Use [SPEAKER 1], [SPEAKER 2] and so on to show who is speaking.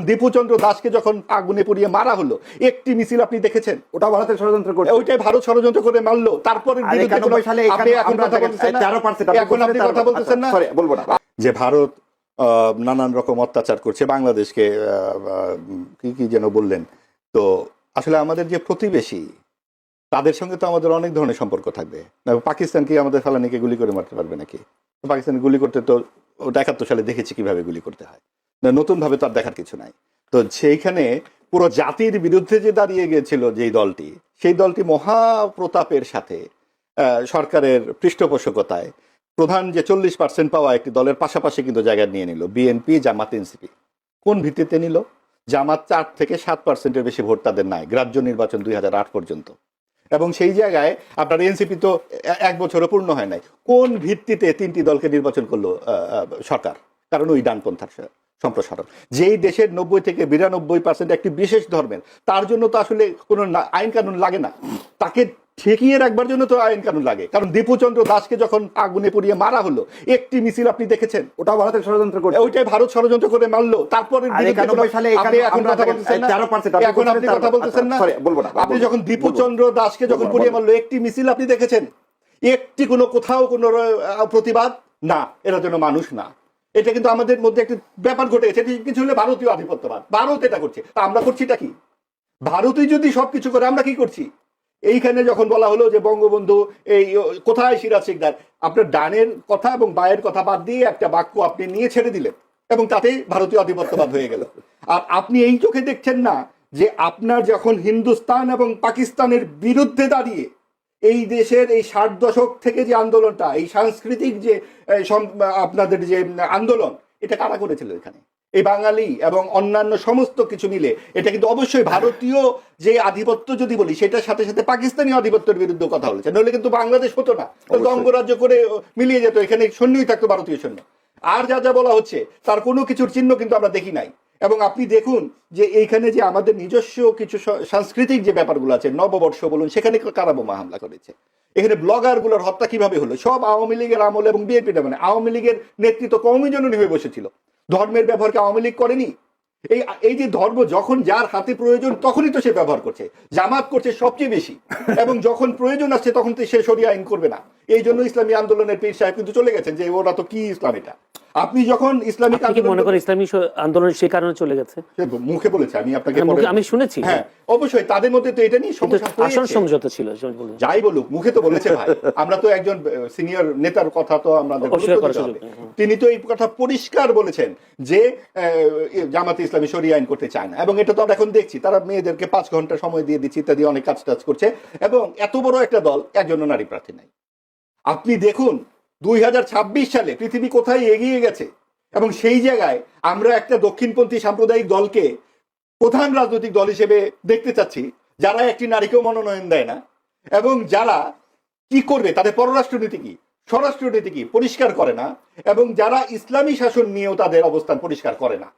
[SPEAKER 1] দীপুচন্দ্র দাসকে যখন আগুনে পুড়িয়ে মারা হলো, একটি মিছিল আপনি দেখেছেন?
[SPEAKER 2] ওটা ভারতের ষড়যন্ত্র করে,
[SPEAKER 1] ওইটাই ভারত ষড়যন্ত্র করে মারলো। তারপরে আপনি এখন কথা বলতেছেন না, এখন আপনি কথা বলতেছেন না
[SPEAKER 2] বলবো না
[SPEAKER 1] যে ভারত নানান রকম অত্যাচার করছে বাংলাদেশকে, কি কি যেন বললেন। তো আসলে আমাদের যে প্রতিবেশী, তাদের সঙ্গে তো আমাদের অনেক ধরনের সম্পর্ক থাকবে। পাকিস্তান কি আমাদের ফালানিকে গুলি করে মারতে পারবে নাকি? পাকিস্তান গুলি করতে তো ৭১ সালে দেখেছি কিভাবে গুলি করতে হয়, নতুন ভাবে তো আর দেখার কিছু নাই। তো সেইখানে পুরো জাতির বিরুদ্ধে যে দাঁড়িয়ে গিয়েছিল যেই দলটি, সেই দলটি মহাপ্রতাপের সাথে সরকারের পৃষ্ঠপোষকতায় প্রধান যে 40% পাওয়া একটি দলের পাশাপাশি কিন্তু জায়গা নিয়ে নিল, বিএনপি, জামাত, এনসিপি। কোন ভিত্তিতে নিল? জামাত 4 থেকে 7%-এর বেশি ভোট তাদের নাই, গ্রাহ্য নির্বাচন 2008 পর্যন্ত। এবং সেই জায়গায় আপনার এনসিপি তো 1 বছরও পূর্ণ হয় নাই। কোন ভিত্তিতে 3টি দলকে নির্বাচন করলো সরকার? কারণ ওই ডানপন্থার সম্প্রসারণ। যেই দেশের 90 থেকে 92% একটি বিশেষ ধর্মের, তার জন্য তো আসলে কোনো আইন কানুন লাগে না, তাকে ঠেকিয়ে রাখবার জন্য তো আইন কানুন লাগে। কারণ দীপুচন্দ্র দাসকে যখন আগুনে পুড়িয়ে মারা হলো, একটি মিছিল আপনি দেখেছেন?
[SPEAKER 2] ওটা ভারতের ষড়যন্ত্র করে,
[SPEAKER 1] ওইটাই ভারত ষড়যন্ত্র করে মারলো। তারপরে এখন আপনি কথা বলতেছেন না,
[SPEAKER 2] বলবো না।
[SPEAKER 1] আপনি যখন দীপুচন্দ্র দাসকে যখন পুড়িয়ে মারলো, একটি মিছিল আপনি দেখেছেন? একটি কোনো কোথাও কোনো প্রতিবাদ না, এরা যেন মানুষ না। এটা কিন্তু আমাদের মধ্যে একটি ব্যাপার ঘটে গেছে। কিছু হলে ভারতীয় আধিপত্যবাদ, ভারত এটা করছে, তা আমরা করছিটা কি? ভারতই যদি সবকিছু করে, আমরা কি করছি? এইখানে যখন বলা হলো যে বঙ্গবন্ধু এই কোথায় সিরাজ শিকদার, আপনার ডানের কথা এবং বায়ের কথা বাদ দিয়ে একটা বাক্য আপনি নিয়ে ছেড়ে দিলেন এবং তাতেই ভারতীয় আধিপত্যবাদ হয়ে গেল। আর আপনি এই চোখে দেখছেন না যে আপনার যখন হিন্দুস্তান এবং পাকিস্তানের বিরুদ্ধে দাঁড়িয়ে এই দেশের এই 60 দশক থেকে যে আন্দোলনটা, এই সাংস্কৃতিক যে আপনাদের যে আন্দোলন, এটা কারা করেছিল? এখানে এই বাঙালি এবং অন্যান্য সমস্ত কিছু মিলে। এটা কিন্তু অবশ্যই ভারতীয় যে আধিপত্য যদি বলি, সেটার সাথে সাথে পাকিস্তানি আধিপত্যের বিরুদ্ধে কথা বলেছে, নইলে কিন্তু বাংলাদেশ হতো না। অঙ্গরাজ্য করে মিলিয়ে যেত, এখানে সৈন্যই থাকতো, ভারতীয় সৈন্য। আর যা যা বলা হচ্ছে তার কোনো কিছুর চিহ্ন কিন্তু আমরা দেখি নাই। এবং আপনি দেখুন যে এইখানে যে আমাদের নিজস্ব কিছু সাংস্কৃতিক যে ব্যাপারগুলো আছে, নববর্ষ বলুন, সেখানে কারা বোমা হামলা করেছে? এখানে ব্লগার গুলোর হত্যা কিভাবে হলো? সব আওয়ামী লীগের আমল এবং বিএনপির, মানে আওয়ামী লীগের নেতৃত্ব কওমি জননী হয়ে বসেছিল। ধর্মের ব্যবহারকে আওয়ামী লীগ করেনি? এই যে ধর্ম যখন যার হাতে প্রয়োজন তখনই তো সে ব্যবহার করছে। জামাত করছে সবচেয়ে বেশি, এবং যখন প্রয়োজন আসছে তখন তো সে শরিয়া আইন করবে না। এই জন্য ইসলামী আন্দোলনের পীর সাহেব কিন্তু চলে গেছেন যে ওরা তো কি ইসলাম এটা। আপনি যখন ইসলামিক
[SPEAKER 3] মনে করেন ইসলামী আন্দোলন সেই কারণে চলে গেছে,
[SPEAKER 1] মুখে বলেছে, আমি আপনাকে
[SPEAKER 3] আমি শুনেছি।
[SPEAKER 1] হ্যাঁ অবশ্যই তাদের মধ্যে তো এটা নিয়ে
[SPEAKER 3] আসন সমঝোতা ছিল,
[SPEAKER 1] যাই বলুক, মুখে তো বলেছে ভাই। আমরা তো একজন সিনিয়র নেতার কথা তো আমাদের, তিনি তো এই কথা পরিষ্কার বলেছেন যে জামাতে ইসলামী শরিয়া আইন করতে চায় না। এবং এটা তো আমরা এখন দেখছি, তারা মেয়েদেরকে 5 ঘন্টা সময় দিয়ে দিচ্ছে ইত্যাদি, অনেক কাজ টাজ করছে। এবং এত বড় একটা দল, একজন নারী প্রার্থী নাই। আপনি দেখুন 2026 সালে পৃথিবী কোথায় এগিয়ে গেছে, এবং সেই জায়গায় আমরা একটা দক্ষিণপন্থী সাম্প্রদায়িক দলকে প্রধান রাজনৈতিক দল হিসেবে দেখতে চাচ্ছি, যারা একটি নারীকেও মনোনয়ন দেয় না, এবং যারা কি করবে, তাদের পররাষ্ট্রনীতি কি, স্বরাষ্ট্রনীতি কি পরিষ্কার করে না, এবং যারা ইসলামী শাসন নিয়েও তাদের অবস্থান পরিষ্কার করে না।